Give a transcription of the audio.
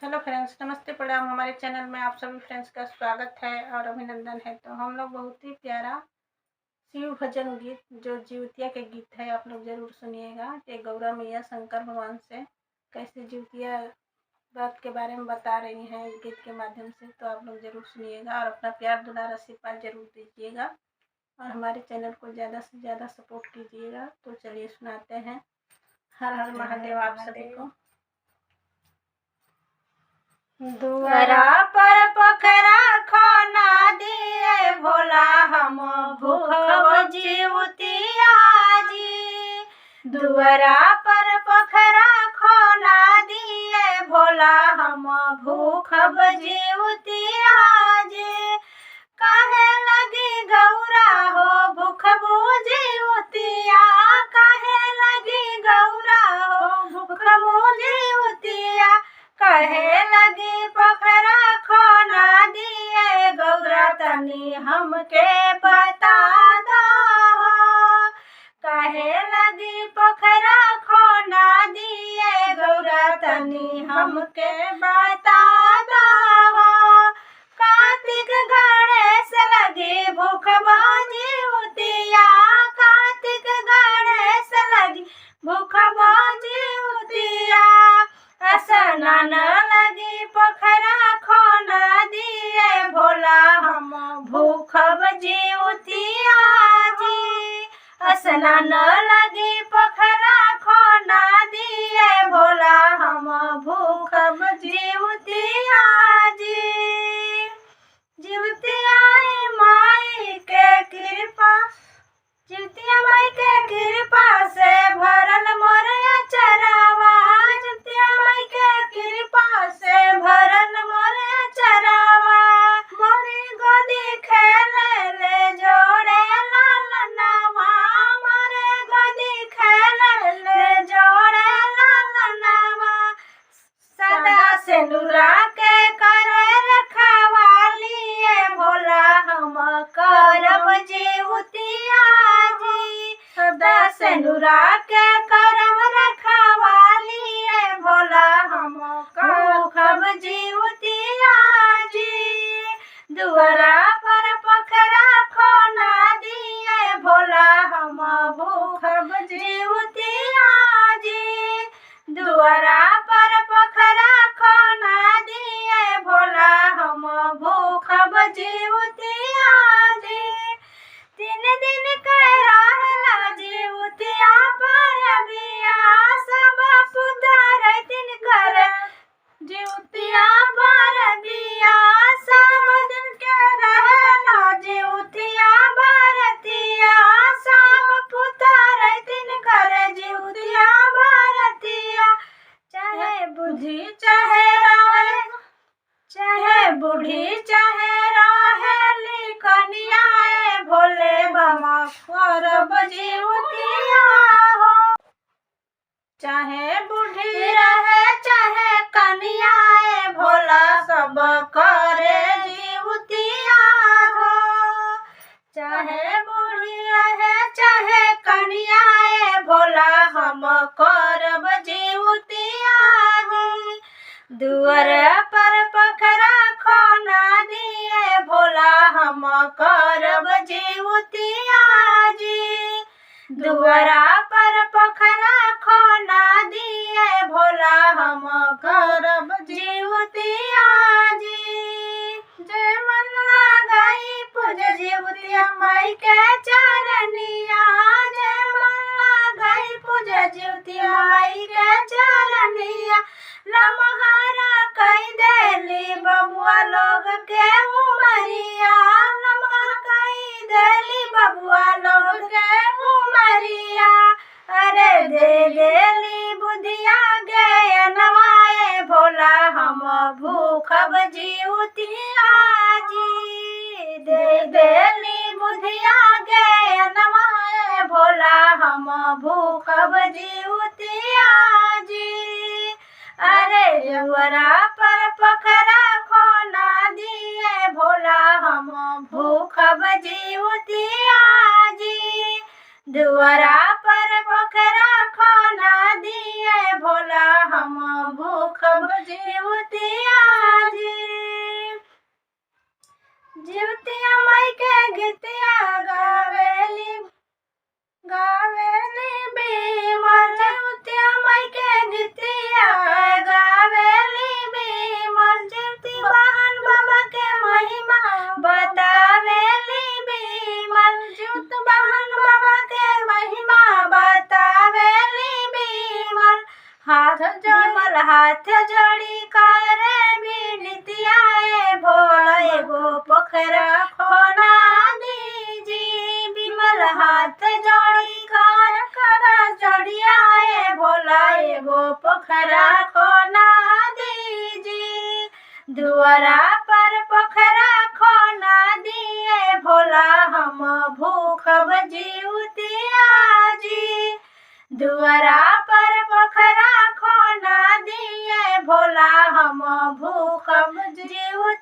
Hello friends, नमस्ते प्रणाम। हमारे चैनल में आप सभी फ्रेंड्स का स्वागत है और अभिनंदन है। तो हम लोग बहुत ही प्यारा शिव भजन गीत जो जीवतिया के गीत है आप लोग जरूर सुनिएगा। ये गौरा मैया शंकर भगवान से कैसे जीवतिया व्रत के बारे में बता रही हैं गीत के माध्यम से। तो आप लोग जरूर सुनिएगा और अपना प्यार दुलार आशीर्वाद जरूर दीजिएगा और हमारे चैनल को ज़्यादा से ज़्यादा सपोर्ट कीजिएगा। तो चलिए सुनाते हैं। हर हर महादेव आप सभी को। दुअरा पर पोखरा खाना दिए भोला हम भूखब जीवतिया जी। दुअरा पर पोखरा खाना दिए भोला हम भूखब जीवतिया जी। काहे लगी गौरा हो भूखबू जीवतिया, काहे लगी गौरा हो भूखबू जीवतिया। कहे लगी पोखरा खोना दिए गौरा तनी हमके बता दो। कहे लगी पोखरा खोना दिए गौरा तनी हमके बता दो। कार्तिक गणेश लगी भूखबा जीवतिया, कार्तिक गणेश लगी भूखबा जीवतिया। स्नान लगी पोखरा खोना दिए भोला हम भूखब जीवतिया जी। स्नान लगी पोखरा खोना दिए भोला हम भूखब जीवतिया जी। जीवतिया माई के कृपा, जीवतिया माई के कृपा से भरल मोर अचरवा, जीवतिया माई के कृपा से भरल मोर अचरवा। मोरी गोदी खेले ले जोड़े लालनवा, मोरे गोदी खेले ले जोड़े लालनवा। सदा सिंदूरा के करे रखवाली भोला हम करब जीवतिया जी। सदा सिंदूरा के करब रखवाली भोला हम भूखब जीवतिया जी। दुअरा पर पोखरा खोना दिए भोला हम भूखब जीवतिया जी। दुअरा पर पोखरा खोना दिए भोला हम भूखब जीवतिया जी। 3 दिन के रहला जीवतिया पर बिया, सब पुतर 3 कर जीवतिया पर बिया। सब दिन के रहला जीवतिया बरतिया, सब पुतर 3 कर जीवतिया बरतिया। चाहे बुद्धि चाहे रहे, चाहे बूढ़ी चाहे रहेली कनिया भोले बाबा करब जीवतिया हो। चाहे बूढ़ी रहे चाहे कनिया भोला सब करे जीवतिया हो। चाहे बूढ़ी रहे चाहे कनिया भोला हम करब जीवतिया जी। दुअर पर पोखरा खोना दिए भोला हम करब जीवतिया जी। दुअरा पर पोखरा खोना दिए भोला हम करब जीवतिया जी। जय मन लगाई पूज जीवतिया माई के चरनिया, जय मन लगाई पूज जीवतिया माई के चरनिया। लमहरा कई देली बबुआ लोग के उमरिया, लमहरा कई देली बबुआ लोग के उमरिया। अरे दे देली बुधिया ज्ञानवाए भोला हम भूखब जीवतिया जी। दे देली बुधिया ज्ञानवाए भोला हम भूखब जीवतिया जी। अरे दुअरा पर पोखरा खोना दिए भोला हम भूखब जीवतिया जी। दुअरा पर पोखरा खोना दिए भोला हम भूखब जीवतिया। हाथ जोड़ी करे बिनतिया भोला एगो पोखरा खोना दीजी। विमल हाथ जोड़ी कर जोड़िया भोला एगो पोखरा खोना दीजी। दुआरा पर पोखरा खोना दिए भोला हम भूखब जीवतिया जी। दुआरा पर पोखरा खोना दिए भोला हम भूखब जीवतिया।